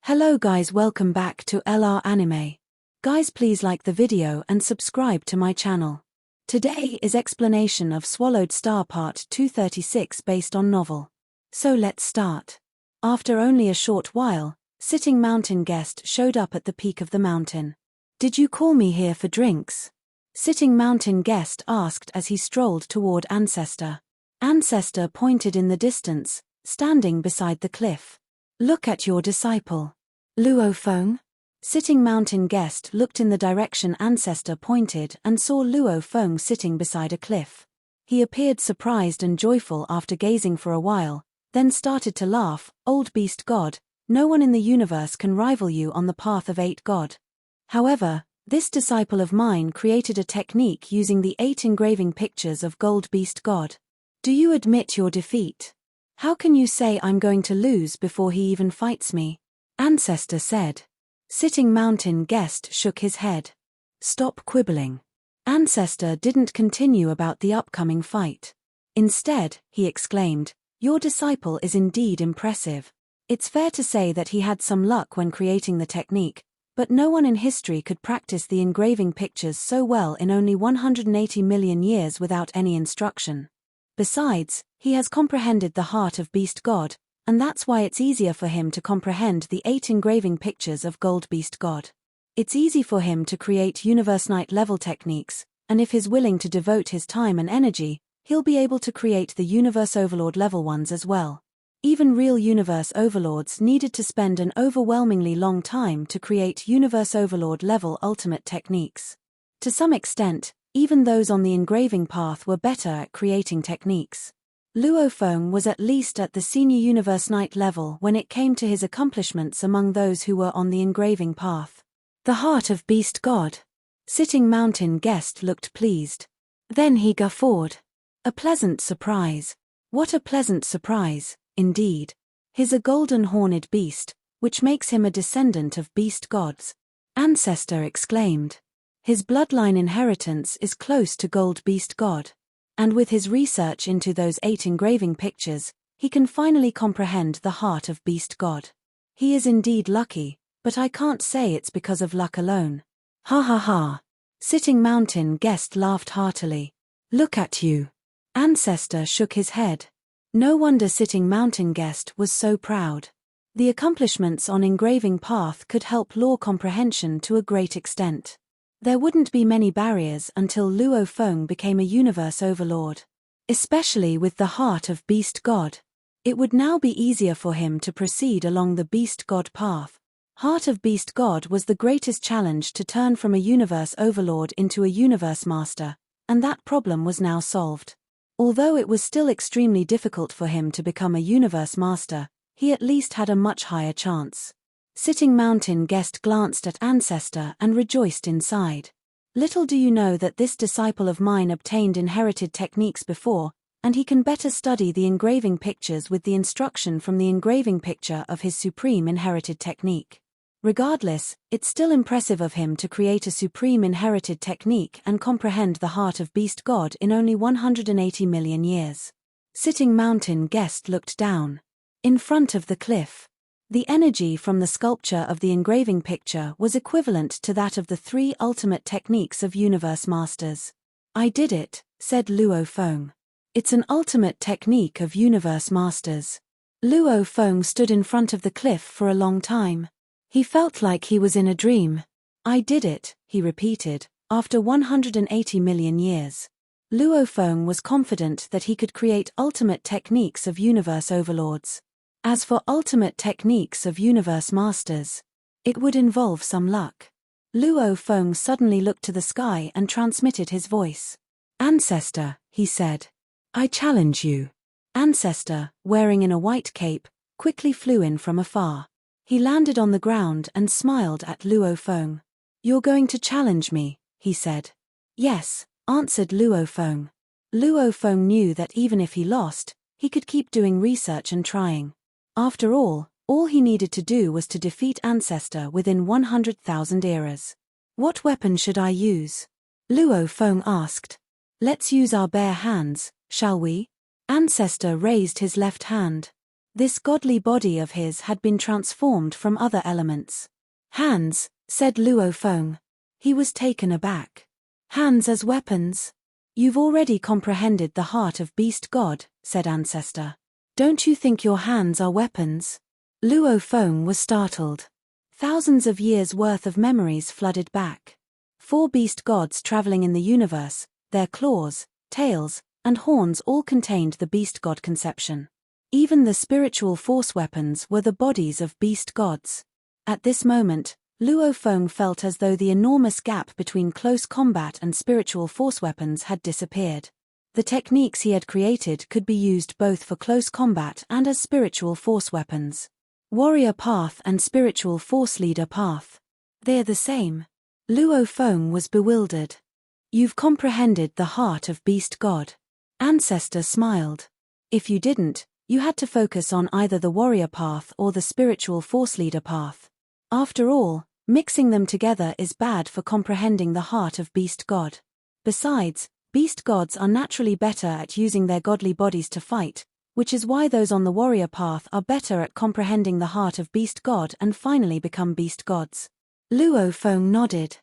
Hello guys, welcome back to LR Anime. Guys, please like the video and subscribe to my channel. Today is explanation of Swallowed Star Part 236 based on novel. So let's start. After only a short while, Sitting Mountain Guest showed up at the peak of the mountain. Did you call me here for drinks? Sitting Mountain Guest asked as he strolled toward Ancestor. Ancestor pointed in the distance, standing beside the cliff. Look at your disciple. Luo Fong? Sitting Mountain Guest looked in the direction Ancestor pointed and saw Luo Fong sitting beside a cliff. He appeared surprised and joyful after gazing for a while, then started to laugh. Old beast god, no one in the universe can rival you on the path of 8 god. However, this disciple of mine created a technique using the 8 engraving pictures of gold beast god. Do you admit your defeat? How can you say I'm going to lose before he even fights me? Ancestor said. Sitting Mountain Guest shook his head. Stop quibbling. Ancestor didn't continue about the upcoming fight. Instead, he exclaimed, your disciple is indeed impressive. It's fair to say that he had some luck when creating the technique, but no one in history could practice the engraving pictures so well in only 180 million years without any instruction. Besides, he has comprehended the heart of Beast God, and that's why it's easier for him to comprehend the 8 engraving pictures of Gold Beast God. It's easy for him to create Universe Knight level techniques, and if he's willing to devote his time and energy, he'll be able to create the Universe Overlord level ones as well. Even real Universe Overlords needed to spend an overwhelmingly long time to create Universe Overlord level ultimate techniques. To some extent, even those on the engraving path were better at creating techniques. Luo Fong was at least at the senior Universe Knight level when it came to his accomplishments among those who were on the engraving path. The heart of Beast God. Sitting Mountain Guest looked pleased. Then he guffawed. A pleasant surprise. What a pleasant surprise, indeed. He's a golden horned beast, which makes him a descendant of beast gods. Ancestor exclaimed. His bloodline inheritance is close to Gold Beast God. And with his research into those 8 engraving pictures, he can finally comprehend the heart of Beast God. He is indeed lucky, but I can't say it's because of luck alone. Ha ha ha. Sitting Mountain Guest laughed heartily. Look at you. Ancestor shook his head. No wonder Sitting Mountain Guest was so proud. The accomplishments on engraving path could help lore comprehension to a great extent. There wouldn't be many barriers until Luo Fong became a Universe Overlord. Especially with the heart of Beast God. It would now be easier for him to proceed along the Beast God path. Heart of Beast God was the greatest challenge to turn from a Universe Overlord into a Universe Master, and that problem was now solved. Although it was still extremely difficult for him to become a Universe Master, he at least had a much higher chance. Sitting Mountain Guest glanced at Ancestor and rejoiced inside. Little do you know that this disciple of mine obtained inherited techniques before, and he can better study the engraving pictures with the instruction from the engraving picture of his supreme inherited technique. Regardless, it's still impressive of him to create a supreme inherited technique and comprehend the heart of Beast God in only 180 million years. Sitting Mountain Guest looked down. In front of the cliff. The energy from the sculpture of the engraving picture was equivalent to that of the 3 ultimate techniques of Universe Masters. I did it, said Luo Fong. It's an ultimate technique of Universe Masters. Luo Fong stood in front of the cliff for a long time. He felt like he was in a dream. I did it, he repeated, after 180 million years. Luo Fong was confident that he could create ultimate techniques of Universe Overlords. As for ultimate techniques of Universe Masters, it would involve some luck. Luo Fong suddenly looked to the sky and transmitted his voice. Ancestor, he said. I challenge you. Ancestor, wearing in a white cape, quickly flew in from afar. He landed on the ground and smiled at Luo Fong. You're going to challenge me, he said. Yes, answered Luo Fong. Luo Fong knew that even if he lost, he could keep doing research and trying. After all he needed to do was to defeat Ancestor within 100,000 eras. What weapon should I use? Luo Fong asked. Let's use our bare hands, shall we? Ancestor raised his left hand. This godly body of his had been transformed from other elements. Hands, said Luo Fong. He was taken aback. Hands as weapons? You've already comprehended the heart of Beast God, said Ancestor. Don't you think your hands are weapons? Luo Fong was startled. Thousands of years' worth of memories flooded back. 4 beast gods traveling in the universe, their claws, tails, and horns all contained the beast god conception. Even the spiritual force weapons were the bodies of beast gods. At this moment, Luo Fong felt as though the enormous gap between close combat and spiritual force weapons had disappeared. The techniques he had created could be used both for close combat and as spiritual force weapons. Warrior path and spiritual force leader path. They're the same. Luo Fong was bewildered. You've comprehended the heart of Beast God. Ancestor smiled. If you didn't, you had to focus on either the warrior path or the spiritual force leader path. After all, mixing them together is bad for comprehending the heart of Beast God. Besides, beast gods are naturally better at using their godly bodies to fight, which is why those on the warrior path are better at comprehending the heart of Beast God and finally become beast gods. Luo Fong nodded.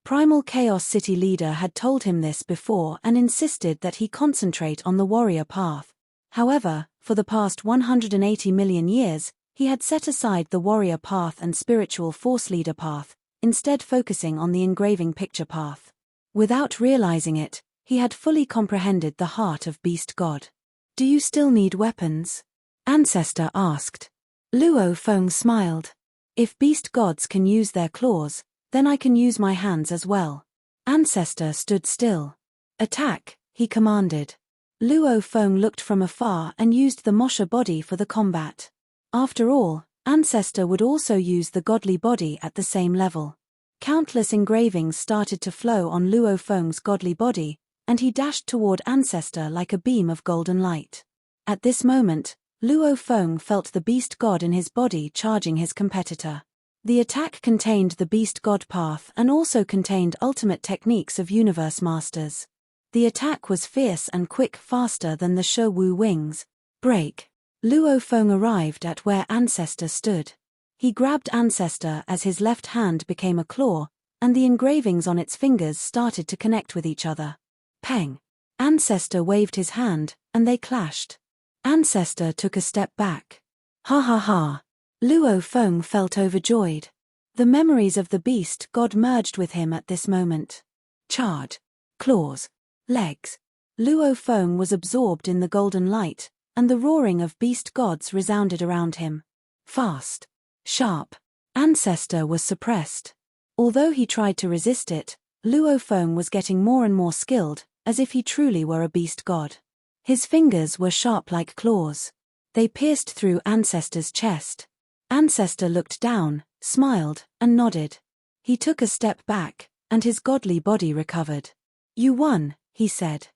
Primal Chaos City leader had told him this before and insisted that he concentrate on the warrior path. However, for the past 180 million years, he had set aside the warrior path and spiritual force leader path, instead focusing on the engraving picture path. Without realizing it, he had fully comprehended the heart of Beast God. Do you still need weapons? Ancestor asked. Luo Fong smiled. If beast gods can use their claws, then I can use my hands as well. Ancestor stood still. Attack, he commanded. Luo Fong looked from afar and used the Mosha body for the combat. After all, Ancestor would also use the godly body at the same level. Countless engravings started to flow on Luo Fong's godly body, and he dashed toward Ancestor like a beam of golden light. At this moment, Luo Fong felt the beast god in his body charging his competitor. The attack contained the beast god path and also contained ultimate techniques of universe masters. The attack was fierce and quick, faster than the She Wu wings. Break. Luo Fong arrived at where Ancestor stood. He grabbed Ancestor as his left hand became a claw, and the engravings on its fingers started to connect with each other. Peng. Ancestor waved his hand, and they clashed. Ancestor took a step back. Ha ha ha. Luo Fong felt overjoyed. The memories of the beast god merged with him at this moment. Charred. Claws. Legs. Luo Fong was absorbed in the golden light, and the roaring of beast gods resounded around him. Fast. Sharp. Ancestor was suppressed. Although he tried to resist it, Luo Fong was getting more and more skilled, as if he truly were a beast god. His fingers were sharp like claws. They pierced through Ancestor's chest. Ancestor looked down, smiled, and nodded. He took a step back, and his godly body recovered. You won, he said.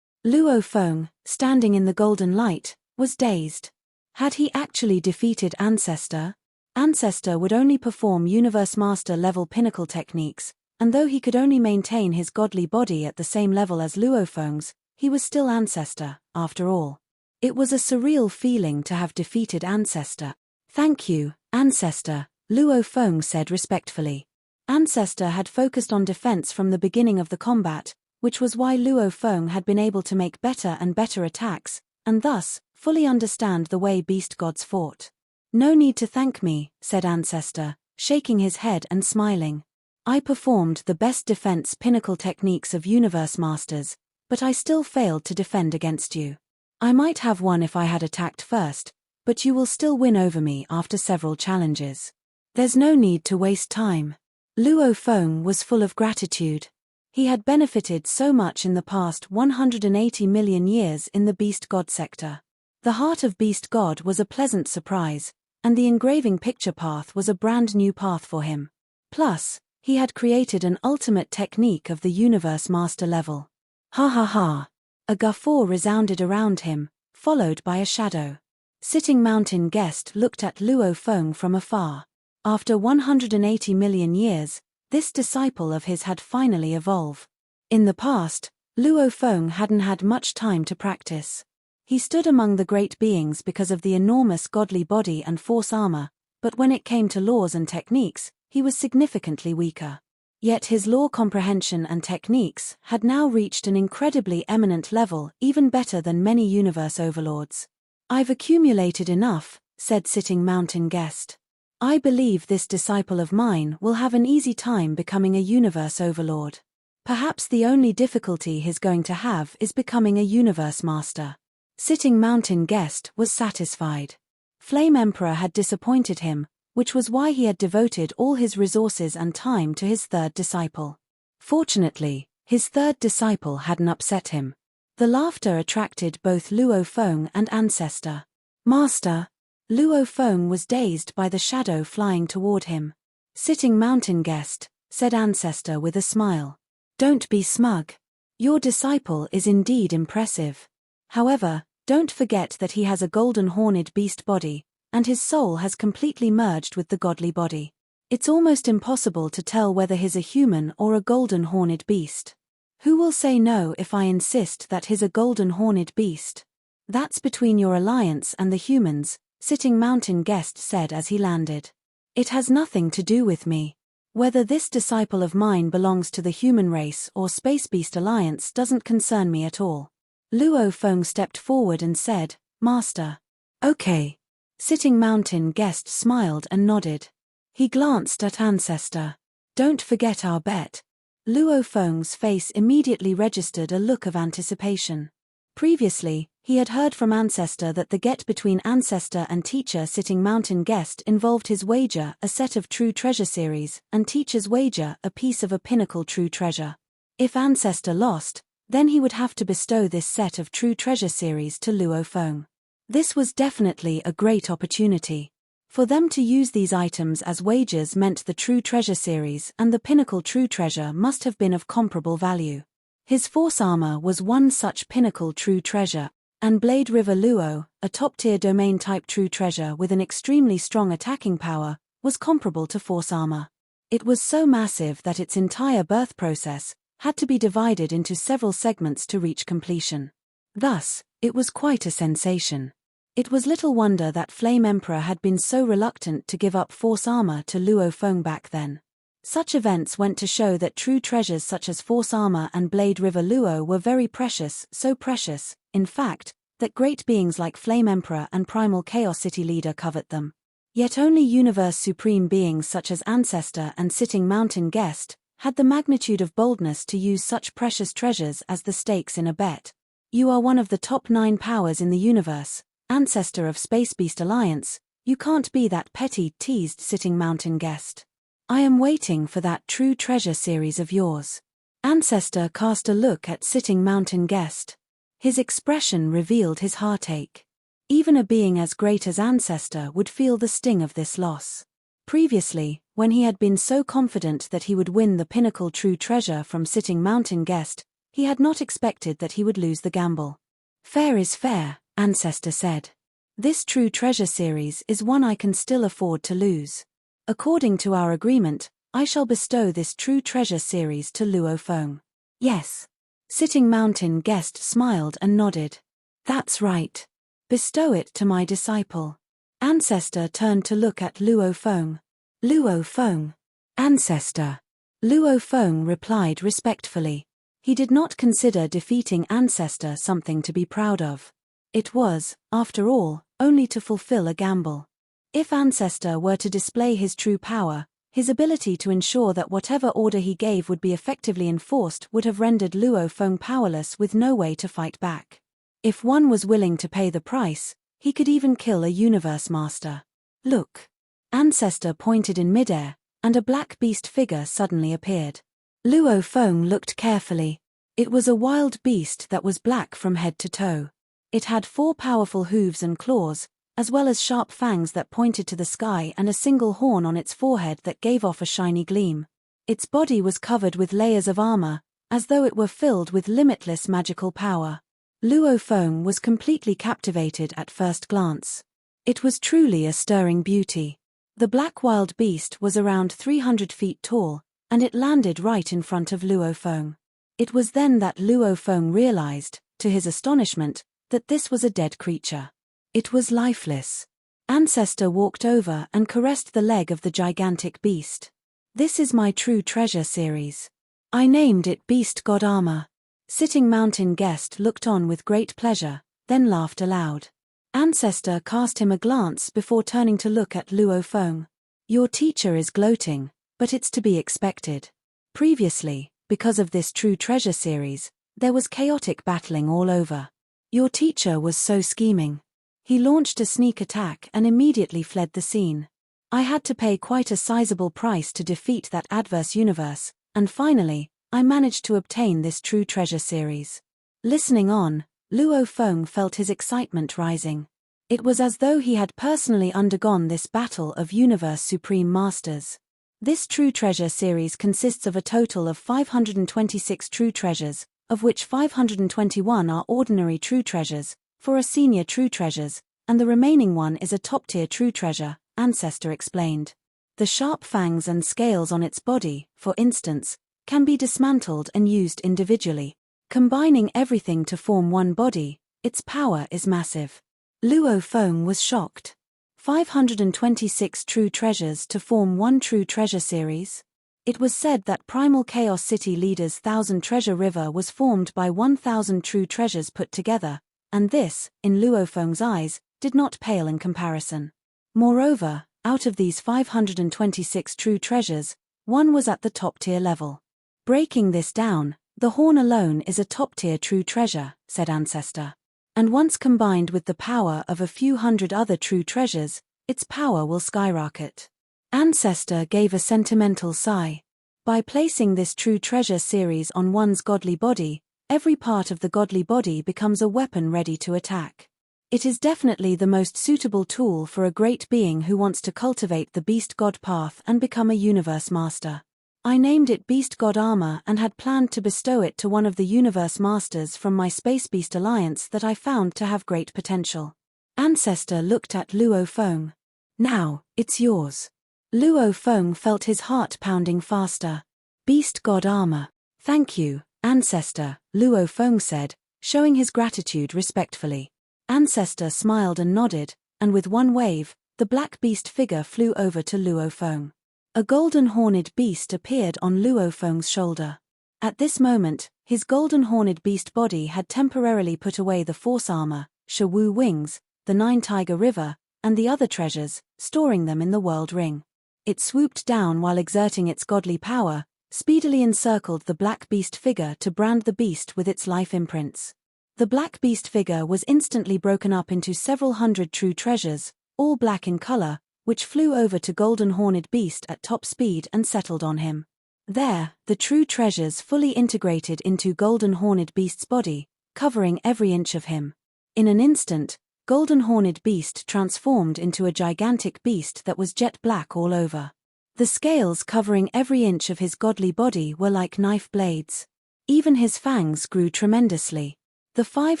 Luo Fong, standing in the golden light, was dazed. Had he actually defeated Ancestor? Ancestor would only perform Universe Master level pinnacle techniques, and though he could only maintain his godly body at the same level as Luo Fong's, he was still Ancestor, after all. It was a surreal feeling to have defeated Ancestor. Thank you, Ancestor, Luo Fong said respectfully. Ancestor had focused on defense from the beginning of the combat, which was why Luo Fong had been able to make better and better attacks, and thus, fully understand the way beast gods fought. No need to thank me, said Ancestor, shaking his head and smiling. I performed the best defense pinnacle techniques of Universe Masters, but I still failed to defend against you. I might have won if I had attacked first, but you will still win over me after several challenges. There's no need to waste time. Luo Fong was full of gratitude. He had benefited so much in the past 180 million years in the Beast God sector. The heart of Beast God was a pleasant surprise, and the engraving picture path was a brand new path for him. Plus, he had created an ultimate technique of the Universe Master level. Ha ha ha. A guffaw resounded around him, followed by a shadow. Sitting Mountain Guest looked at Luo Fong from afar. After 180 million years, this disciple of his had finally evolved. In the past, Luo Fong hadn't had much time to practice. He stood among the great beings because of the enormous godly body and force armor, but when it came to laws and techniques, he was significantly weaker. Yet his law comprehension and techniques had now reached an incredibly eminent level, even better than many universe overlords. "I've accumulated enough," said Sitting Mountain Guest. "I believe this disciple of mine will have an easy time becoming a universe overlord. Perhaps the only difficulty he's going to have is becoming a universe master." Sitting Mountain Guest was satisfied. Flame Emperor had disappointed him, which was why he had devoted all his resources and time to his third disciple. Fortunately, his third disciple hadn't upset him. The laughter attracted both Luo Fong and Ancestor. "Master!" Luo Fong was dazed by the shadow flying toward him. "Sitting Mountain Guest," said Ancestor with a smile. "Don't be smug. Your disciple is indeed impressive. However, don't forget that he has a golden horned beast body, and his soul has completely merged with the godly body. It's almost impossible to tell whether he's a human or a golden horned beast. Who will say no if I insist that he's a golden horned beast? That's between your alliance and the humans," Sitting Mountain Guest said as he landed. "It has nothing to do with me. Whether this disciple of mine belongs to the human race or Space Beast Alliance doesn't concern me at all." Luo Fong stepped forward and said, "Master." "Okay." Sitting Mountain Guest smiled and nodded. He glanced at Ancestor. "Don't forget our bet." Luo Fong's face immediately registered a look of anticipation. Previously, he had heard from Ancestor that the get between Ancestor and teacher Sitting Mountain Guest involved his wager, a set of true treasure series, and teacher's wager, a piece of a pinnacle true treasure. If Ancestor lost, then he would have to bestow this set of true treasure series to Luo Fong. This was definitely a great opportunity. For them to use these items as wagers meant the true treasure series and the pinnacle true treasure must have been of comparable value. His force armor was one such pinnacle true treasure, and Blade River Luo, a top-tier domain-type true treasure with an extremely strong attacking power, was comparable to force armor. It was so massive that its entire birth process had to be divided into several segments to reach completion. Thus, it was quite a sensation. It was little wonder that Flame Emperor had been so reluctant to give up force armor to Luo Fong back then. Such events went to show that true treasures such as force armor and Blade River Luo were very precious, so precious, in fact, that great beings like Flame Emperor and Primal Chaos City Leader covet them. Yet only Universe Supreme beings such as Ancestor and Sitting Mountain Guest had the magnitude of boldness to use such precious treasures as the stakes in a bet. "You are one of the top 9 powers in the universe, Ancestor of Space Beast Alliance. You can't be that petty," teased Sitting Mountain Guest. "I am waiting for that true treasure series of yours." Ancestor cast a look at Sitting Mountain Guest. His expression revealed his heartache. Even a being as great as Ancestor would feel the sting of this loss. Previously, when he had been so confident that he would win the pinnacle true treasure from Sitting Mountain Guest, he had not expected that he would lose the gamble. "Fair is fair," Ancestor said. "This true treasure series is one I can still afford to lose. According to our agreement, I shall bestow this true treasure series to Luo Fong." "Yes." Sitting Mountain Guest smiled and nodded. "That's right. Bestow it to my disciple." Ancestor turned to look at Luo Fong. "Luo Fong." "Ancestor." Luo Fong replied respectfully. He did not consider defeating Ancestor something to be proud of. It was, after all, only to fulfill a gamble. If Ancestor were to display his true power, his ability to ensure that whatever order he gave would be effectively enforced would have rendered Luo Fong powerless with no way to fight back. If one was willing to pay the price, he could even kill a universe master. "Look." Ancestor pointed in midair, and a black beast figure suddenly appeared. Luo Fong looked carefully. It was a wild beast that was black from head to toe. It had 4 powerful hooves and claws, as well as sharp fangs that pointed to the sky and a single horn on its forehead that gave off a shiny gleam. Its body was covered with layers of armor, as though it were filled with limitless magical power. Luo Fong was completely captivated at first glance. It was truly a stirring beauty. The black wild beast was around 300 feet tall, and it landed right in front of Luo Fong. It was then that Luo Fong realized, to his astonishment, that this was a dead creature. It was lifeless. Ancestor walked over and caressed the leg of the gigantic beast. This is my true treasure series. I named it Beast God Armor. Sitting mountain guest looked on with great pleasure, then laughed aloud. Ancestor cast him a glance before turning to look at Luo Fong. Your teacher is gloating, but it's to be expected. Previously, because of this true treasure series, there was chaotic battling all over. Your teacher was so scheming. He launched a sneak attack and immediately fled the scene. I had to pay quite a sizable price to defeat that adverse universe, and finally, I managed to obtain this true treasure series. Listening on, Luo Fong felt his excitement rising. It was as though he had personally undergone this battle of universe supreme masters. This true treasure series consists of a total of 526 true treasures, of which 521 are ordinary true treasures, 4 are senior true treasures, and the remaining one is a top-tier true treasure, Ancestor explained. The sharp fangs and scales on its body, for instance, can be dismantled and used individually. Combining everything to form one body, its power is massive. Luo Fong was shocked. 526 true treasures to form one true treasure series? It was said that Primal Chaos City Leader's 1,000 Treasure River was formed by 1,000 true treasures put together, and this, in Luo Fong's eyes, did not pale in comparison. Moreover, out of these 526 true treasures, one was at the top-tier level. Breaking this down, the horn alone is a top-tier true treasure, said Ancestor. And once combined with the power of a few hundred other true treasures, its power will skyrocket. Ancestor gave a sentimental sigh. By placing this true treasure series on one's godly body, every part of the godly body becomes a weapon ready to attack. It is definitely the most suitable tool for a great being who wants to cultivate the Beast God path and become a universe master. I named it Beast God Armor and had planned to bestow it to one of the universe masters from my Space Beast Alliance that I found to have great potential. Ancestor looked at Luo Fong. Now, it's yours. Luo Fong felt his heart pounding faster. Beast God Armor. Thank you, Ancestor, Luo Fong said, showing his gratitude respectfully. Ancestor smiled and nodded, and with one wave, the black beast figure flew over to Luo Fong. A golden horned beast appeared on Luo Fong's shoulder. At this moment, his golden horned beast body had temporarily put away the force armor, Shawu wings, the 9 Tiger River, and the other treasures, storing them in the world ring. It swooped down while exerting its godly power, speedily encircled the black beast figure to brand the beast with its life imprints. The black beast figure was instantly broken up into several hundred true treasures, all black in color, which flew over to Golden Horned Beast at top speed and settled on him. There, the true treasures fully integrated into Golden Horned Beast's body, covering every inch of him. In an instant, Golden Horned Beast transformed into a gigantic beast that was jet black all over. The scales covering every inch of his godly body were like knife blades. Even his fangs grew tremendously. The 5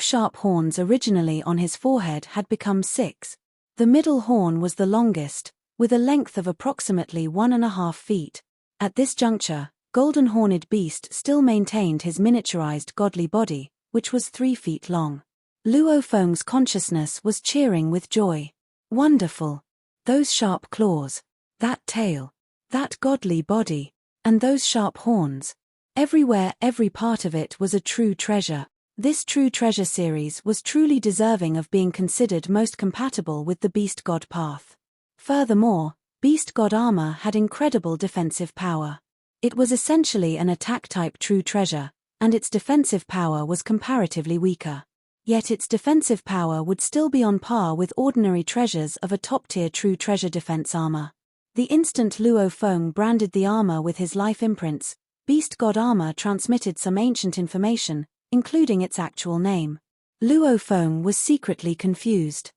sharp horns originally on his forehead had become 6. The middle horn was the longest, with a length of approximately 1.5 feet. At this juncture, Golden Horned Beast still maintained his miniaturized godly body, which was 3 feet long. Luo Fong's consciousness was cheering with joy. Wonderful! Those sharp claws, that tail, that godly body, and those sharp horns. Everywhere, every part of it was a true treasure. This true treasure series was truly deserving of being considered most compatible with the Beast God path. Furthermore, Beast God Armor had incredible defensive power. It was essentially an attack-type true treasure, and its defensive power was comparatively weaker. Yet its defensive power would still be on par with ordinary treasures of a top-tier true treasure defense armor. The instant Luo Fong branded the armor with his life imprints, Beast God Armor transmitted some ancient information, including its actual name. Luo Fong was secretly confused.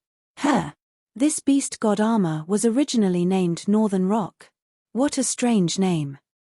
This Beast God Armor was originally named Northern Rock. What a strange name.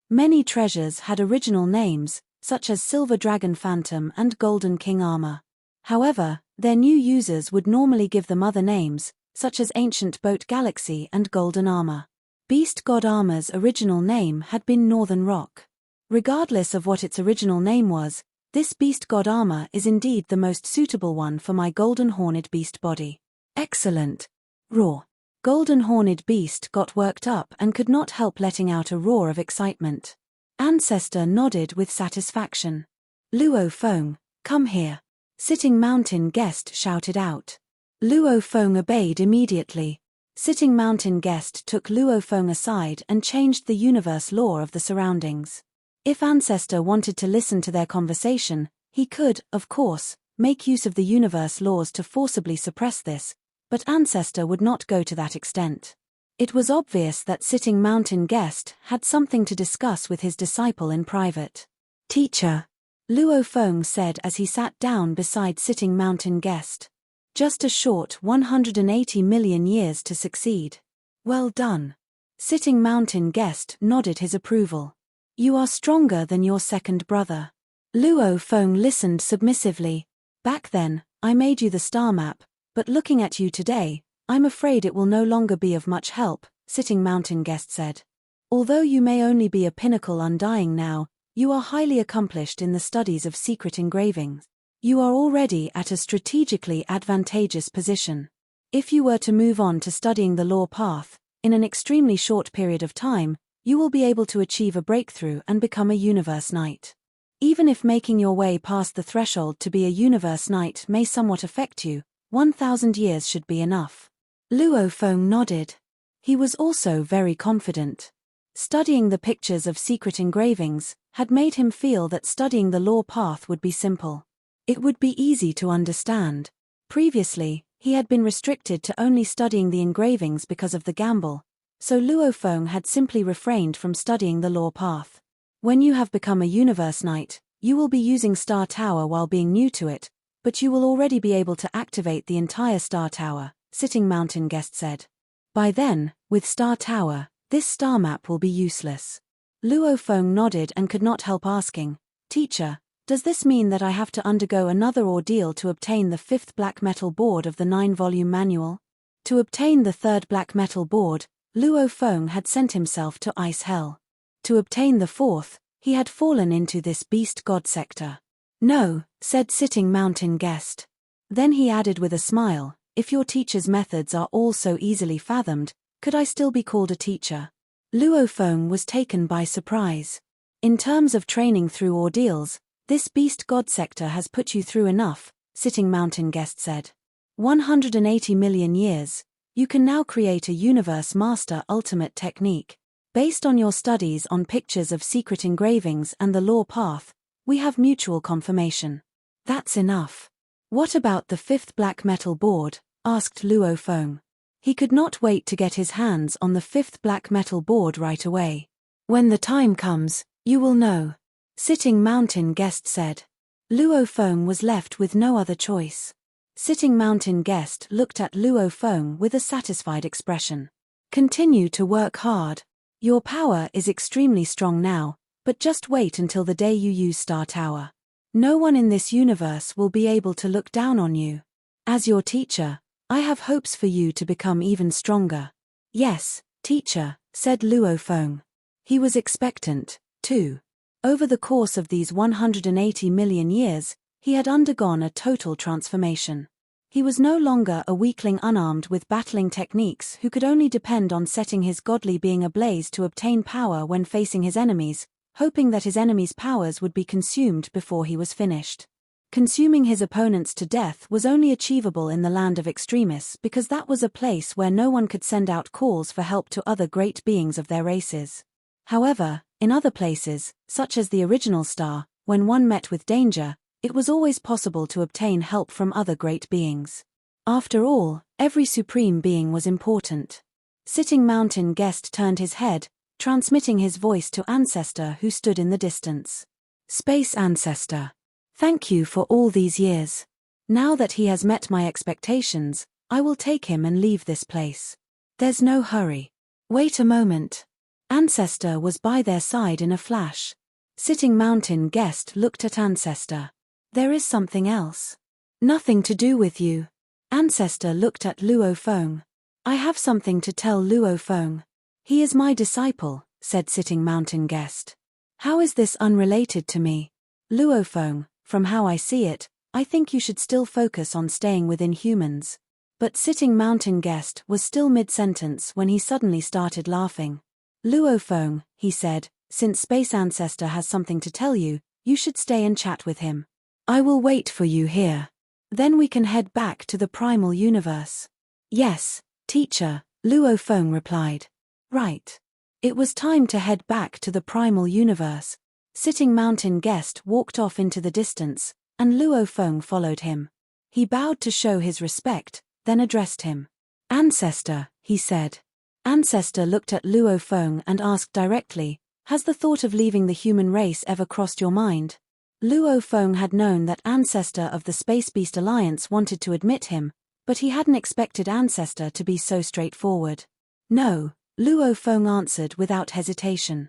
Many treasures had original names, such as Silver Dragon Phantom and Golden King Armor. However, their new users would normally give them other names, such as Ancient Boat Galaxy and Golden Armor. Beast God Armor's original name had been Northern Rock. Regardless of what its original name was, This beast god armor is indeed the most suitable one for my golden-horned beast body. Excellent. Roar. Golden-horned beast got worked up and could not help letting out a roar of excitement. Ancestor nodded with satisfaction. Luo Fong, come here. Sitting mountain guest shouted out. Luo Fong obeyed immediately. Sitting mountain guest took Luo Fong aside and changed the universe law of the surroundings. If Ancestor wanted to listen to their conversation, he could, of course, make use of the universe laws to forcibly suppress this, but Ancestor would not go to that extent. It was obvious that Sitting Mountain Guest had something to discuss with his disciple in private. Teacher, Luo Fong said as he sat down beside Sitting Mountain Guest. Just a short 180 million years to succeed. Well done. Sitting Mountain Guest nodded his approval. You are stronger than your second brother. Luo Fong listened submissively. Back then, I made you the star map, but looking at you today, I'm afraid it will no longer be of much help, Sitting Mountain Guest said. Although you may only be a pinnacle undying now, you are highly accomplished in the studies of secret engravings. You are already at a strategically advantageous position. If you were to move on to studying the law path, in an extremely short period of time, you will be able to achieve a breakthrough and become a universe knight. Even if making your way past the threshold to be a universe knight may somewhat affect you, 1,000 years should be enough. Luo Fong nodded. He was also very confident. Studying the pictures of secret engravings had made him feel that studying the law path would be simple. It would be easy to understand. Previously, he had been restricted to only studying the engravings because of the gamble, so Luo Fong had simply refrained from studying the law path. When you have become a universe knight, you will be using Star Tower while being new to it, but you will already be able to activate the entire Star Tower, Sitting Mountain Guest said. By then, with Star Tower, this star map will be useless. Luo Fong nodded and could not help asking, Teacher, does this mean that I have to undergo another ordeal to obtain the 5th black metal board of the 9-volume manual? To obtain the 3rd black metal board, Luo Fong had sent himself to Ice Hell. To obtain the 4th, he had fallen into this beast god sector. No, said Sitting Mountain Guest. Then he added with a smile, if your teacher's methods are all so easily fathomed, could I still be called a teacher? Luo Fong was taken by surprise. In terms of training through ordeals, this beast god sector has put you through enough, Sitting Mountain Guest said. 180 million years, you can now create a universe master ultimate technique. Based on your studies on pictures of secret engravings and the law path, we have mutual confirmation. That's enough. What about the 5th black metal board? Asked Luo Fong. He could not wait to get his hands on the 5th black metal board right away. When the time comes, you will know, Sitting Mountain Guest said. Luo Fong was left with no other choice. Sitting Mountain Guest looked at Luo Fong with a satisfied expression. Continue to work hard. Your power is extremely strong now, but just wait until the day you use Star Tower. No one in this universe will be able to look down on you. As your teacher, I have hopes for you to become even stronger. Yes, teacher, said Luo Fong. He was expectant, too. Over the course of these 180 million years, he had undergone a total transformation. He was no longer a weakling unarmed with battling techniques who could only depend on setting his godly being ablaze to obtain power when facing his enemies, hoping that his enemies' powers would be consumed before he was finished. Consuming his opponents to death was only achievable in the land of extremists because that was a place where no one could send out calls for help to other great beings of their races. However, in other places, such as the original star, when one met with danger, it was always possible to obtain help from other great beings. After all, every supreme being was important. Sitting Mountain Guest turned his head, transmitting his voice to Ancestor who stood in the distance. Space Ancestor. Thank you for all these years. Now that he has met my expectations, I will take him and leave this place. There's no hurry. Wait a moment. Ancestor was by their side in a flash. Sitting Mountain Guest looked at Ancestor. There is something else. Nothing to do with you. Ancestor looked at Luo Fong. I have something to tell Luo Fong. He is my disciple, said Sitting Mountain Guest. How is this unrelated to me? Luo Fong, From how I see it, I think you should still focus on staying within humans. But sitting mountain guest was still mid-sentence when he suddenly started laughing. Luo Fong, he said, since Space Ancestor has something to tell you, you should stay and chat with him. I will wait for you here. Then we can head back to the primal universe. Yes, teacher, Luo Fong replied. Right. It was time to head back to the primal universe. Sitting mountain guest walked off into the distance, and Luo Fong followed him. He bowed to show his respect, then addressed him. Ancestor, he said. Ancestor looked at Luo Fong and asked directly, has the thought of leaving the human race ever crossed your mind? Luo Fong had known that Ancestor of the Space Beast Alliance wanted to admit him, but he hadn't expected Ancestor to be so straightforward. No, Luo Fong answered without hesitation.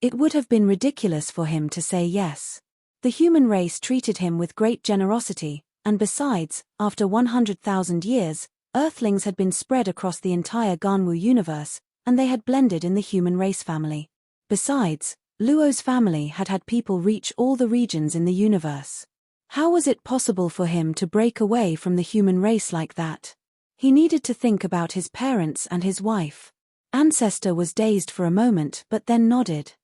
It would have been ridiculous for him to say yes. The human race treated him with great generosity, and besides, after 100,000 years, Earthlings had been spread across the entire Ganwu universe, and they had blended in the human race family. Besides, Luo's family had had people reach all the regions in the universe. How was it possible for him to break away from the human race like that? He needed to think about his parents and his wife. Ancestor was dazed for a moment but then nodded.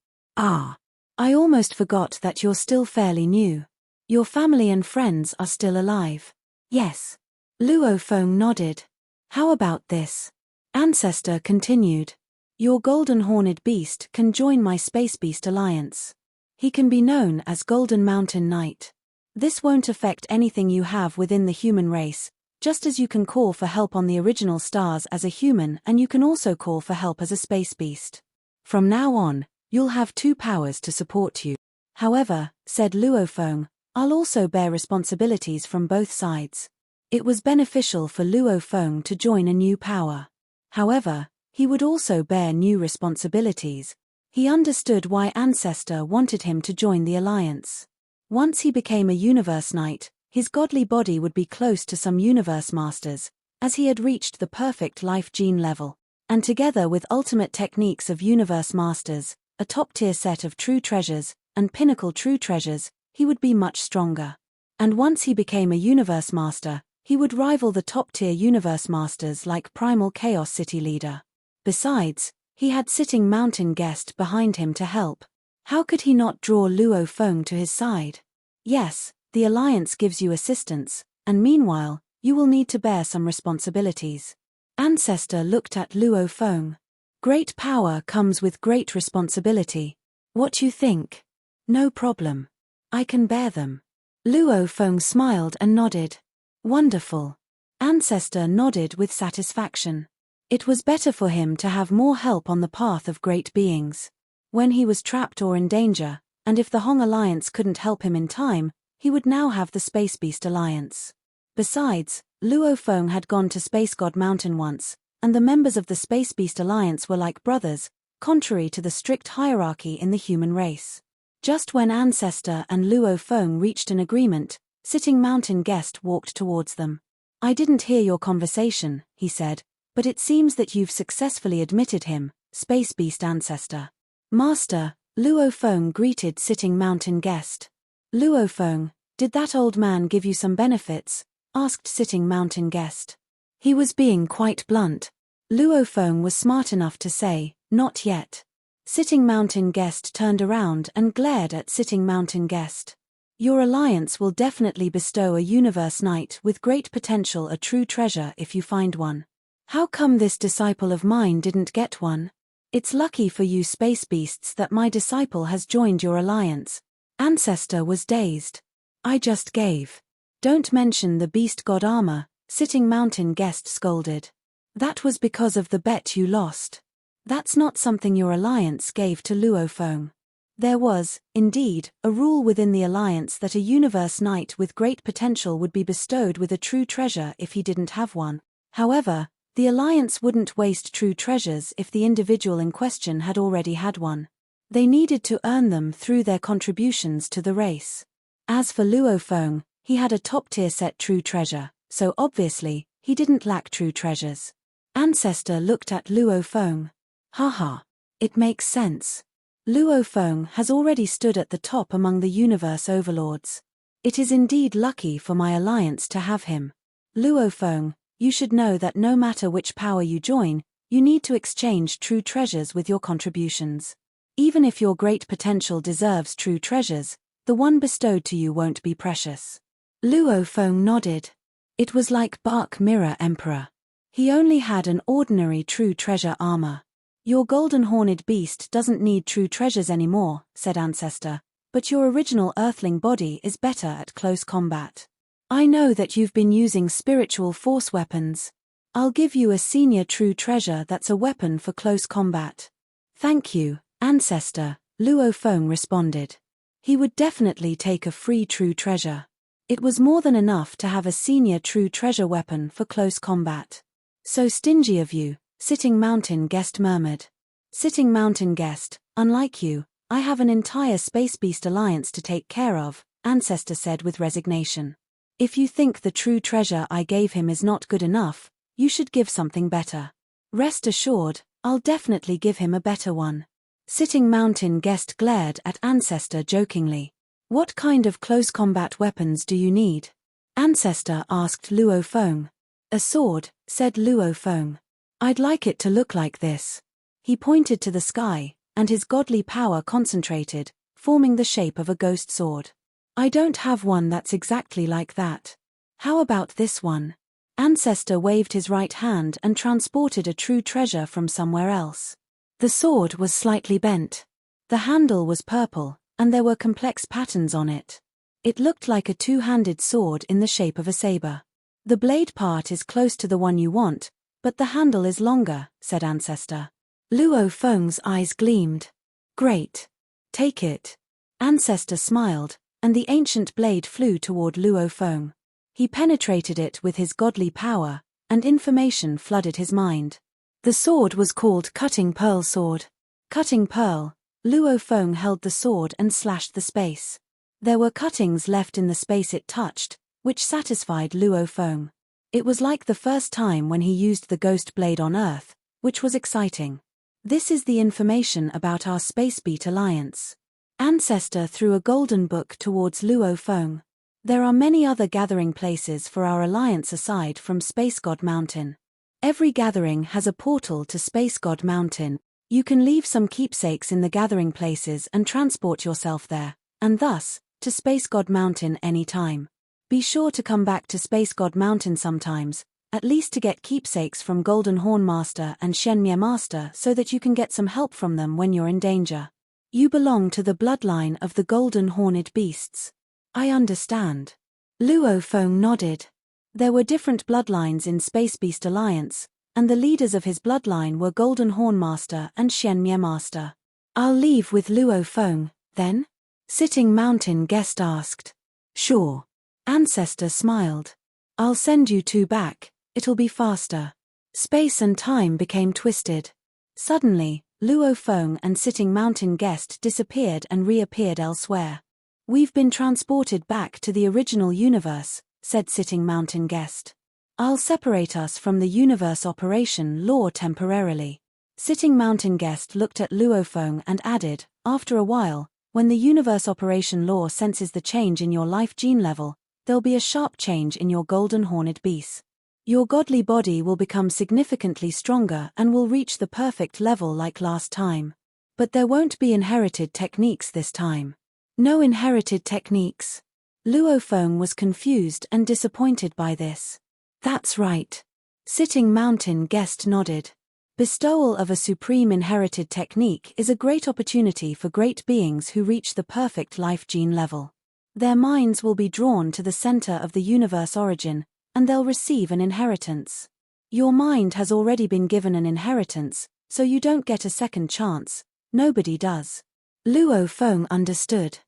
Ah. I almost forgot that you're still fairly new. Your family and friends are still alive. Yes. Luo Fong nodded. How about this? Ancestor continued. Your golden horned beast can join my Space Beast Alliance. He can be known as Golden Mountain Knight. This won't affect anything you have within the human race, just as you can call for help on the original stars as a human and you can also call for help as a space beast. From now on, you'll have two powers to support you. However, said Luo Fong, I'll also bear responsibilities from both sides. It was beneficial for Luo Fong to join a new power. However, he would also bear new responsibilities. He understood why Ancestor wanted him to join the alliance. Once he became a Universe Knight, his godly body would be close to some Universe Masters, as he had reached the perfect life gene level, and together with ultimate techniques of Universe Masters, a top-tier set of true treasures, and pinnacle true treasures, he would be much stronger. And once he became a Universe Master, he would rival the top-tier Universe Masters like Primal Chaos City Leader. Besides, he had Sitting Mountain Guest behind him to help. How could he not draw Luo Fong to his side? Yes, the alliance gives you assistance, and meanwhile, you will need to bear some responsibilities. Ancestor looked at Luo Fong. Great power comes with great responsibility. What you think? No problem. I can bear them. Luo Fong smiled and nodded. Wonderful. Ancestor nodded with satisfaction. It was better for him to have more help on the path of great beings. When he was trapped or in danger, and if the Hong Alliance couldn't help him in time, he would now have the Space Beast Alliance. Besides, Luo Fong had gone to Space God Mountain once, and the members of the Space Beast Alliance were like brothers, contrary to the strict hierarchy in the human race. Just when Ancestor and Luo Fong reached an agreement, Sitting Mountain Guest walked towards them. I didn't hear your conversation, he said, but it seems that you've successfully admitted him, Space Beast Ancestor. Master, Luo Fong greeted Sitting Mountain Guest. Luo Fong, did that old man give you some benefits? Asked Sitting Mountain Guest. He was being quite blunt. Luo Fong was smart enough to say, not yet. Sitting Mountain Guest turned around and glared at Sitting Mountain Guest. Your alliance will definitely bestow a Universe Knight with great potential a true treasure if you find one. How come this disciple of mine didn't get one? It's lucky for you space beasts that my disciple has joined your alliance. Ancestor was dazed. I just gave. Don't mention the beast god armor, Sitting Mountain Guest scolded. That was because of the bet you lost. That's not something your alliance gave to Luo Fong. There was, indeed, a rule within the alliance that a Universe Knight with great potential would be bestowed with a true treasure if he didn't have one. However, the alliance wouldn't waste true treasures if the individual in question had already had one. They needed to earn them through their contributions to the race. As for Luo Fong, he had a top-tier set true treasure, so obviously, he didn't lack true treasures. Ancestor looked at Luo Fong. Haha. It makes sense. Luo Fong has already stood at the top among the universe overlords. It is indeed lucky for my alliance to have him. Luo Fong, you should know that no matter which power you join, you need to exchange true treasures with your contributions. Even if your great potential deserves true treasures, the one bestowed to you won't be precious. Luo Fong nodded. It was like Bark Mirror Emperor. He only had an ordinary true treasure armor. Your golden horned beast doesn't need true treasures anymore, said Ancestor, but your original earthling body is better at close combat. I know that you've been using spiritual force weapons. I'll give you a senior true treasure that's a weapon for close combat. Thank you, Ancestor, Luo Fong responded. He would definitely take a free true treasure. It was more than enough to have a senior true treasure weapon for close combat. So stingy of you, Sitting Mountain Guest murmured. Sitting Mountain Guest, unlike you, I have an entire Space Beast alliance to take care of, Ancestor said with resignation. If you think the true treasure I gave him is not good enough, you should give something better. Rest assured, I'll definitely give him a better one. Sitting Mountain Guest glared at Ancestor jokingly. What kind of close combat weapons do you need? Ancestor asked Luo Fong. A sword, said Luo Fong. I'd like it to look like this. He pointed to the sky, and his godly power concentrated, forming the shape of a ghost sword. I don't have one that's exactly like that. How about this one? Ancestor waved his right hand and transported a true treasure from somewhere else. The sword was slightly bent. The handle was purple, and there were complex patterns on it. It looked like a two-handed sword in the shape of a saber. The blade part is close to the one you want, but the handle is longer, said Ancestor. Luo Feng's eyes gleamed. Great. Take it. Ancestor smiled, and the ancient blade flew toward Luo Fong. He penetrated it with his godly power, and information flooded his mind. The sword was called Cutting Pearl Sword. Cutting Pearl, Luo Fong held the sword and slashed the space. There were cuttings left in the space it touched, which satisfied Luo Fong. It was like the first time when he used the ghost blade on Earth, which was exciting. This is the information about our Space Beat Alliance. Ancestor threw a golden book towards Luo Fong. There are many other gathering places for our alliance aside from Space God Mountain. Every gathering has a portal to Space God Mountain. You can leave some keepsakes in the gathering places and transport yourself there, and thus, to Space God Mountain anytime. Be sure to come back to Space God Mountain sometimes, at least to get keepsakes from Golden Horn Master and Shenmue Master so that you can get some help from them when you're in danger. You belong to the bloodline of the Golden Horned Beasts. I understand. Luo Fong nodded. There were different bloodlines in Space Beast Alliance, and the leaders of his bloodline were Golden Horn Master and Shenmue Master. I'll leave with Luo Fong, then? Sitting Mountain Guest asked. Sure. Ancestor smiled. I'll send you two back, it'll be faster. Space and time became twisted. Suddenly, Luo Fong and Sitting Mountain Guest disappeared and reappeared elsewhere. We've been transported back to the original universe, said Sitting Mountain Guest. I'll separate us from the universe operation law temporarily. Sitting Mountain Guest looked at Luo Fong and added, after a while, when the universe operation law senses the change in your life gene level, there'll be a sharp change in your golden horned beast. Your godly body will become significantly stronger and will reach the perfect level like last time. But there won't be inherited techniques this time. No inherited techniques. Luo Fong was confused and disappointed by this. That's right. Sitting Mountain Guest nodded. Bestowal of a supreme inherited technique is a great opportunity for great beings who reach the perfect life gene level. Their minds will be drawn to the center of the universe origin, and they'll receive an inheritance. Your mind has already been given an inheritance, so you don't get a second chance. Nobody does. Luo Fong understood.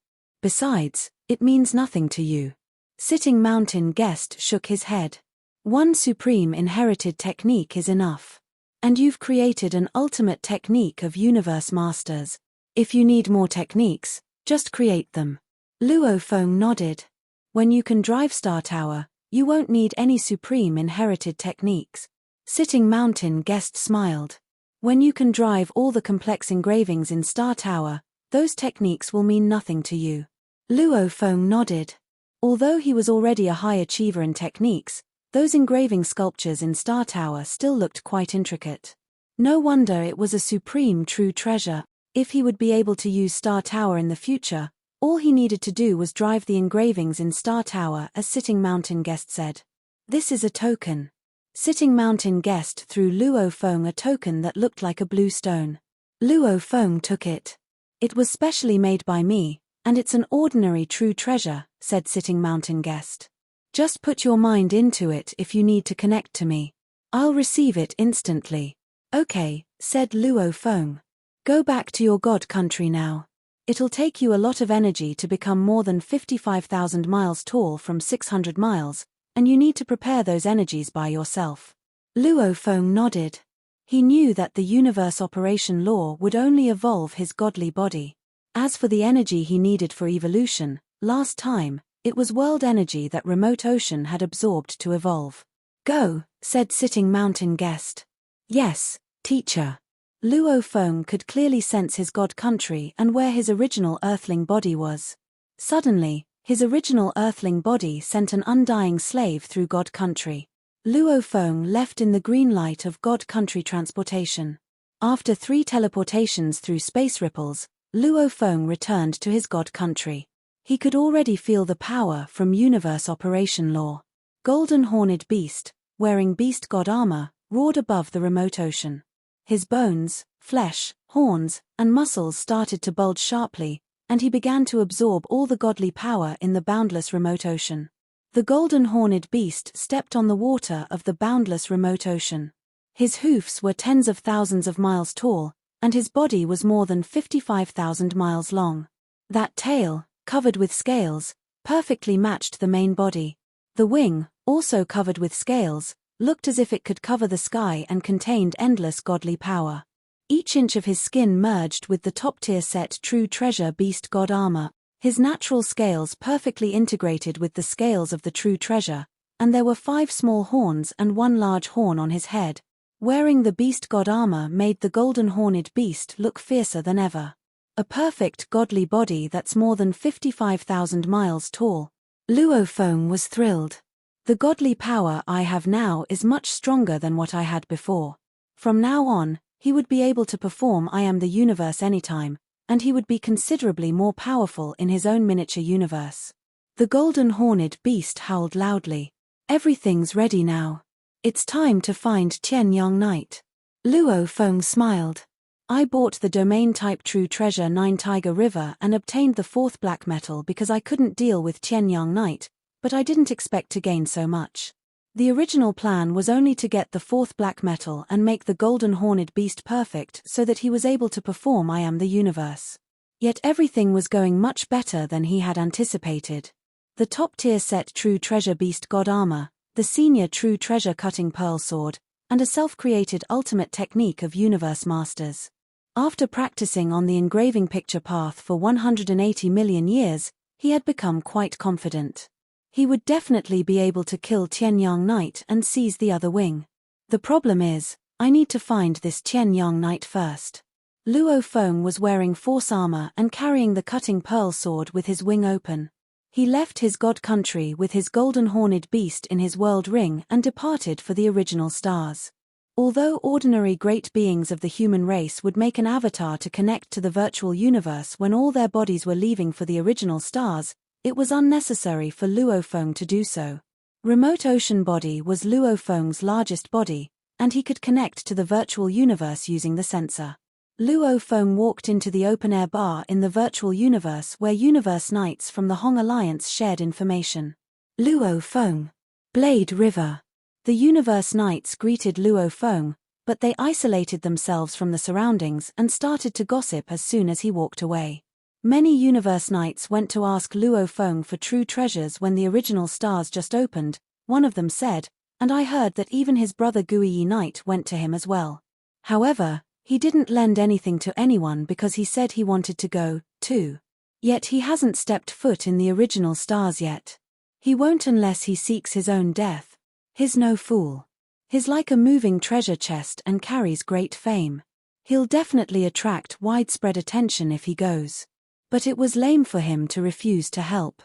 Besides, it means nothing to you. Sitting Mountain Guest shook his head. One supreme inherited technique is enough. And you've created an ultimate technique of universe masters. If you need more techniques, just create them. Luo Fong nodded. When you can drive Star Tower, you won't need any supreme inherited techniques. Sitting Mountain Guest smiled. When you can drive all the complex engravings in Star Tower, those techniques will mean nothing to you. Luo Fong nodded. Although he was already a high achiever in techniques, those engraving sculptures in Star Tower still looked quite intricate. No wonder it was a supreme true treasure. If he would be able to use Star Tower in the future, all he needed to do was drive the engravings in Star Tower, as Sitting Mountain Guest said. This is a token. Sitting Mountain Guest threw Luo Fong a token that looked like a blue stone. Luo Fong took it. It was specially made by me, and it's an ordinary true treasure, said Sitting Mountain Guest. Just put your mind into it if you need to connect to me. I'll receive it instantly. Okay, said Luo Fong. Go back to your god country now. It'll take you a lot of energy to become more than 55,000 miles tall from 600 miles, and you need to prepare those energies by yourself. Luo Fong nodded. He knew that the universe operation law would only evolve his godly body. As for the energy he needed for evolution, last time, it was world energy that Remote Ocean had absorbed to evolve. Go, said Sitting Mountain Guest. Yes, teacher. Luo Fong could clearly sense his god country and where his original earthling body was. Suddenly, his original earthling body sent an undying slave through god country. Luo Fong left in the green light of god country transportation. After 3 teleportations through space ripples, Luo Fong returned to his god country. He could already feel the power from universe operation law. Golden Horned Beast, wearing beast god armor, roared above the remote ocean. His bones, flesh, horns, and muscles started to bulge sharply, and he began to absorb all the godly power in the boundless remote ocean. The Golden Horned Beast stepped on the water of the boundless remote ocean. His hoofs were tens of thousands of miles tall, and his body was more than 55,000 miles long. That tail, covered with scales, perfectly matched the main body. The wing, also covered with scales, looked as if it could cover the sky and contained endless godly power. Each inch of his skin merged with the top-tier set true treasure beast god armor, his natural scales perfectly integrated with the scales of the true treasure, and there were 5 small horns and 1 large horn on his head. Wearing the beast god armor made the Golden Horned Beast look fiercer than ever. A perfect godly body that's more than 55,000 miles tall. Luo Fong was thrilled. The godly power I have now is much stronger than what I had before. From now on, he would be able to perform I Am the Universe anytime, and he would be considerably more powerful in his own miniature universe. The Golden Horned Beast howled loudly. Everything's ready now. It's time to find Tian Yang Knight. Luo Fong smiled. I bought the domain type true treasure 9 Tiger River and obtained the 4th black metal because I couldn't deal with Tian Yang Knight, but I didn't expect to gain so much. The original plan was only to get the 4th black metal and make the Golden Horned Beast perfect so that he was able to perform I Am the Universe. Yet everything was going much better than he had anticipated. The top-tier set true treasure beast god armor, the senior true treasure cutting pearl sword, and a self-created ultimate technique of universe masters. After practicing on the engraving picture path for 180 million years, he had become quite confident. He would definitely be able to kill Tian Yang Knight and seize the other wing. The problem is, I need to find this Tian Yang Knight first. Luo Fong was wearing force armor and carrying the cutting pearl sword with his wing open. He left his god country with his Golden Horned Beast in his world ring and departed for the original stars. Although ordinary great beings of the human race would make an avatar to connect to the virtual universe when all their bodies were leaving for the original stars, it was unnecessary for Luo Fong to do so. Remote Ocean Body was Luo Fong's largest body, and he could connect to the virtual universe using the sensor. Luo Fong walked into the open-air bar in the virtual universe where Universe Knights from the Hong Alliance shared information. Luo Fong. Blade River. The Universe Knights greeted Luo Fong, but they isolated themselves from the surroundings and started to gossip as soon as he walked away. Many Universe Knights went to ask Luo Fong for true treasures when the original stars just opened, one of them said, and I heard that even his brother Guiyi Knight went to him as well. However, he didn't lend anything to anyone because he said he wanted to go, too. Yet he hasn't stepped foot in the original stars yet. He won't unless he seeks his own death. He's no fool. He's like a moving treasure chest and carries great fame. He'll definitely attract widespread attention if he goes. But it was lame for him to refuse to help.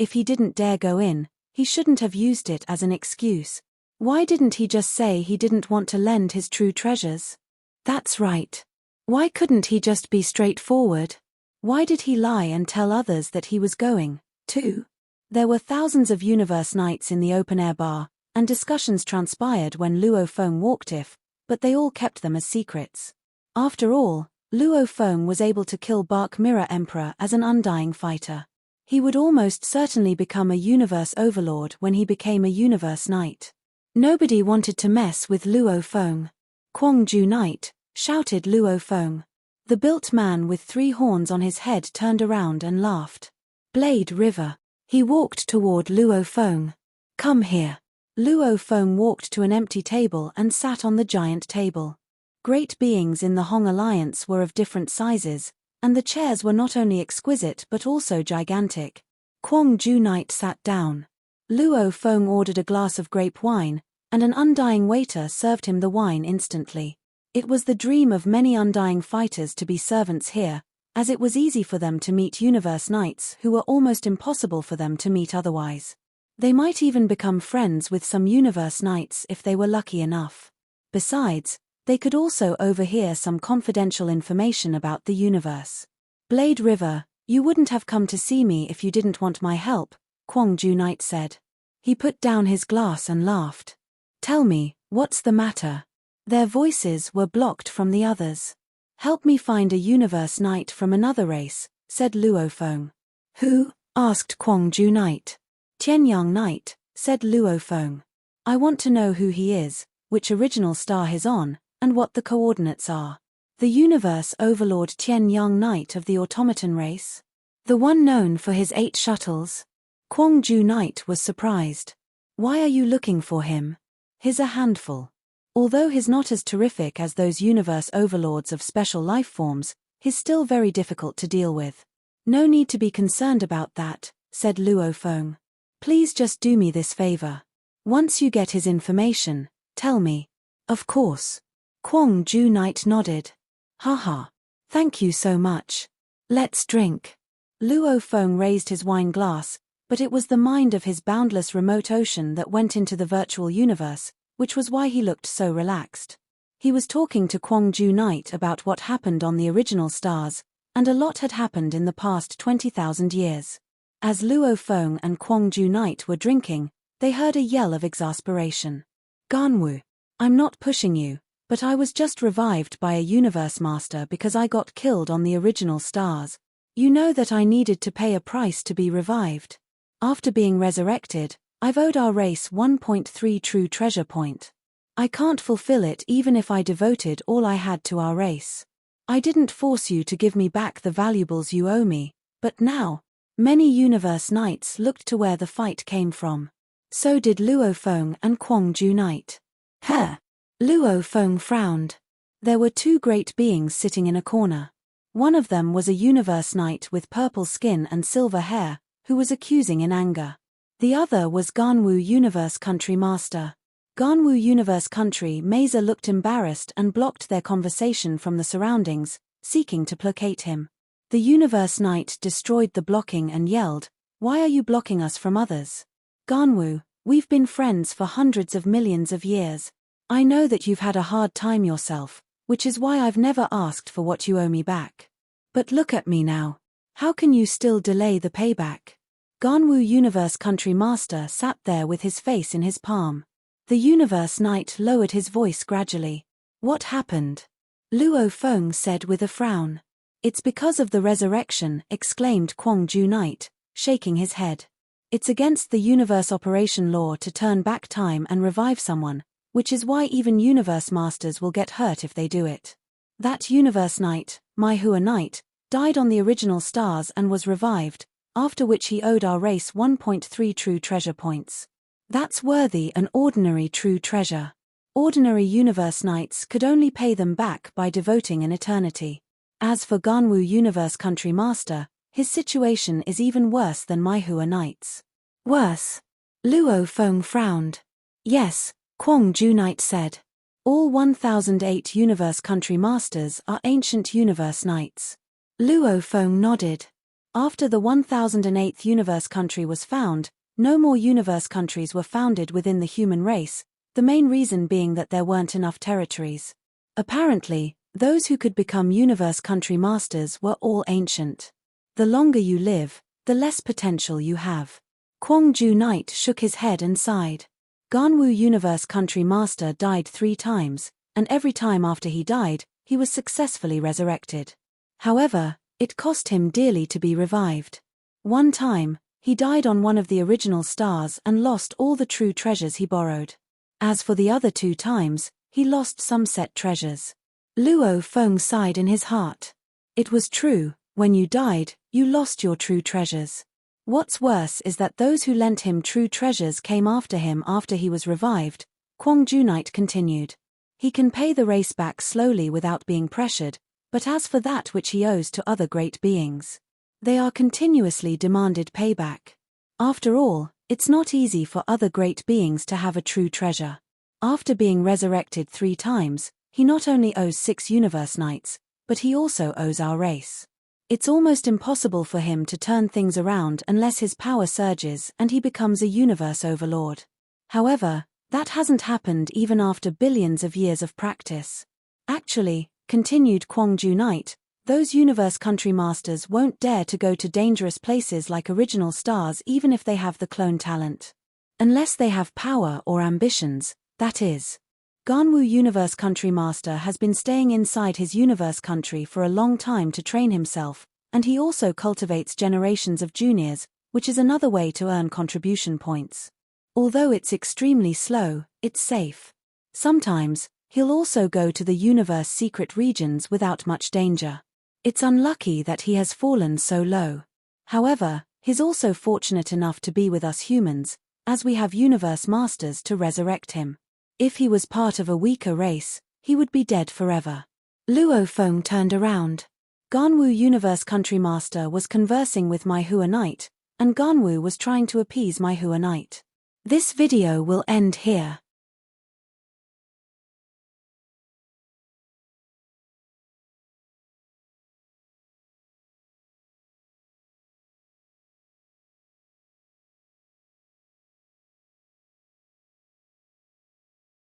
If he didn't dare go in, he shouldn't have used it as an excuse. Why didn't he just say he didn't want to lend his true treasures? That's right. Why couldn't he just be straightforward? Why did he lie and tell others that he was going, too? There were thousands of universe nights in the open-air bar, and discussions transpired when Luo Fong walked in, but they all kept them as secrets. After all, Luo Fong was able to kill Bark Mirror Emperor as an undying fighter. He would almost certainly become a universe overlord when he became a universe knight. Nobody wanted to mess with Luo Fong. Kwangju Knight, shouted Luo Fong. The built man with 3 horns on his head turned around and laughed. Blade River. He walked toward Luo Fong. Come here. Luo Fong walked to an empty table and sat on the giant table. Great beings in the Hong Alliance were of different sizes, and the chairs were not only exquisite but also gigantic. Kwangju Knight sat down. Luo Fong ordered a glass of grape wine, and an undying waiter served him the wine instantly. It was the dream of many undying fighters to be servants here, as it was easy for them to meet universe knights who were almost impossible for them to meet otherwise. They might even become friends with some universe knights if they were lucky enough. Besides, they could also overhear some confidential information about the universe. Blade River, you wouldn't have come to see me if you didn't want my help, Kwangju Knight said. He put down his glass and laughed. Tell me, what's the matter? Their voices were blocked from the others. Help me find a universe knight from another race, said Luo Fong. Who? Asked Kwangju Knight. Tianyang Knight, said Luo Fong. I want to know who he is, which original star he's on, and what the coordinates are. The universe overlord Tianyang Knight of the automaton race? The one known for his 8 shuttles? Kwangju Knight was surprised. Why are you looking for him? He's a handful. Although he's not as terrific as those universe overlords of special life forms, he's still very difficult to deal with. No need to be concerned about that, said Luo Fong. Please just do me this favor. Once you get his information, tell me. Of course. Kwangju Knight nodded. Haha. Thank you so much. Let's drink. Luo Fong raised his wine glass, but it was the mind of his boundless remote ocean that went into the virtual universe, which was why he looked so relaxed. He was talking to Kwangju Knight about what happened on the original stars, and a lot had happened in the past 20,000 years. As Luo Fong and Kwangju Knight were drinking, they heard a yell of exasperation. Ganwu. I'm not pushing you, but I was just revived by a universe master because I got killed on the original stars. You know that I needed to pay a price to be revived. After being resurrected, I've owed our race 1.3 true treasure point. I can't fulfill it even if I devoted all I had to our race. I didn't force you to give me back the valuables you owe me, but now, many universe knights looked to where the fight came from. So did Luo Fong and Kwangju Knight. Huh. Luo Fong frowned. There were 2 great beings sitting in a corner. One of them was a universe knight with purple skin and silver hair, who was accusing in anger. The other was Ganwu Universe Country Master. Ganwu Universe Country Mazer looked embarrassed and blocked their conversation from the surroundings, seeking to placate him. The Universe Knight destroyed the blocking and yelled, "Why are you blocking us from others? Ganwu, we've been friends for hundreds of millions of years. I know that you've had a hard time yourself, which is why I've never asked for what you owe me back. But look at me now. How can you still delay the payback?" Ganwu Universe Country Master sat there with his face in his palm. The Universe Knight lowered his voice gradually. What happened? Luo Fong said with a frown. It's because of the resurrection, exclaimed Kwangju Knight, shaking his head. It's against the universe operation law to turn back time and revive someone, which is why even universe masters will get hurt if they do it. That universe knight, Maihua Knight, died on the original stars and was revived, after which he owed our race 1.3 true treasure points. That's worthy an ordinary true treasure. Ordinary universe knights could only pay them back by devoting an eternity. As for Ganwu Universe Country Master, his situation is even worse than Maihua Knight's. Worse? Luo Fong frowned. Yes, Kwangju Knight said. All 1008 Universe Country Masters are ancient universe knights. Luo Fong nodded. After the 1008th universe country was found, no more universe countries were founded within the human race, the main reason being that there weren't enough territories. Apparently, those who could become universe country masters were all ancient. The longer you live, the less potential you have. Kwong Ju Knight shook his head and sighed. Ganwu Universe Country Master died 3 times, and every time after he died, he was successfully resurrected. However, it cost him dearly to be revived. One time, he died on one of the original stars and lost all the true treasures he borrowed. As for the other 2 times, he lost some set treasures. Luo Fong sighed in his heart. It was true, when you died, you lost your true treasures. What's worse is that those who lent him true treasures came after him after he was revived, Kwong Ju Knight continued. He can pay the race back slowly without being pressured, but as for that which he owes to other great beings, they are continuously demanded payback. After all, it's not easy for other great beings to have a true treasure. After being resurrected 3 times, he not only owes 6 universe knights, but he also owes our race. It's almost impossible for him to turn things around unless his power surges and he becomes a universe overlord. However, that hasn't happened even after billions of years of practice. Actually, continued Kwong Ju Knight, those universe country masters won't dare to go to dangerous places like original stars even if they have the clone talent. Unless they have power or ambitions, that is. Ganwu Universe Country Master has been staying inside his universe country for a long time to train himself, and he also cultivates generations of juniors, which is another way to earn contribution points. Although it's extremely slow, it's safe. Sometimes, he'll also go to the universe secret regions without much danger. It's unlucky that he has fallen so low. However, he's also fortunate enough to be with us humans, as we have universe masters to resurrect him. If he was part of a weaker race, he would be dead forever. Luo Fong turned around. Ganwu Universe Country Master was conversing with my Hua Knight, and Ganwu was trying to appease my Hua Knight. This video will end here.